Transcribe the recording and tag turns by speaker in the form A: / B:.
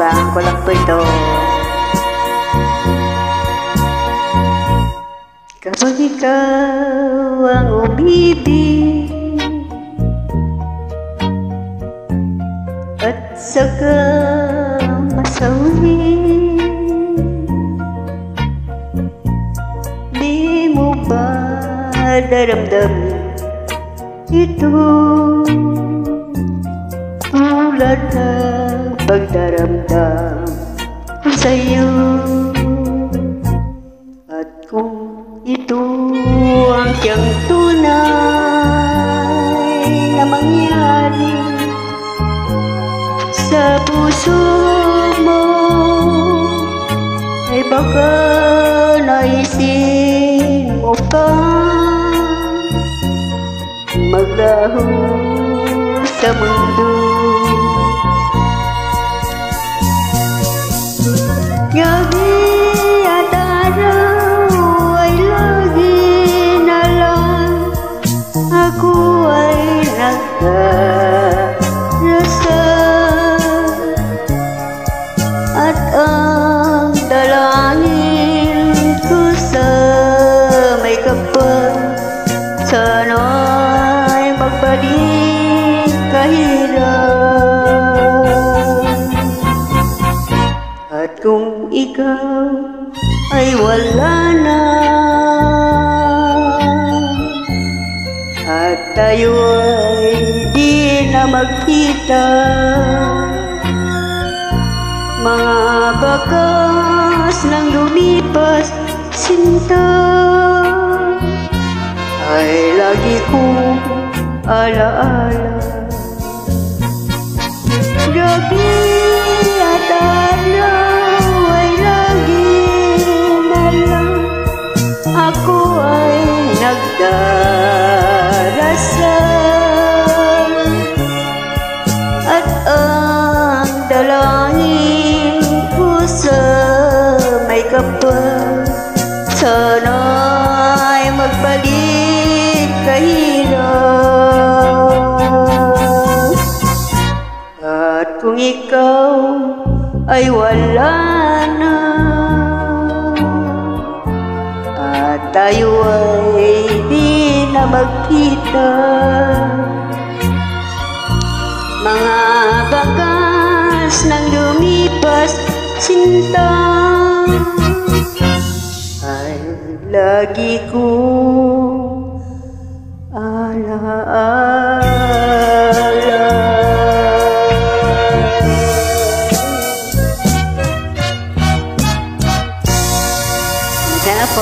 A: kailangan ko lang po ito. Kapag ikaw ang umibig at saka masawi, di mo ba daramdamin ito tulad ng pagdaramdam ko sa'yo? At kung ito ang siyang tunay na mangyari sa puso mo, ay baka naisin mo pa maglaho sa mundo. Gabi at araw ay lagi na lang ako ay nagdarasa, at ang dalangin ko sa may kapal, sana'y magbalik kahirap. At kung ikaw ay wala na at tayo ay di na magkita, mga bakas ng lumipas sinta ay lagi kong alaala. Gabi at araw ay lagi na lang ako ay nagdarasal, at ang dalangin ko sa may kapal, sana'y magbalik kahirap. At kung ikaw ay wala na at tayo ay di na magkita, mga bagas ng lumipas sinta ay lagi kong alaala. Sana po,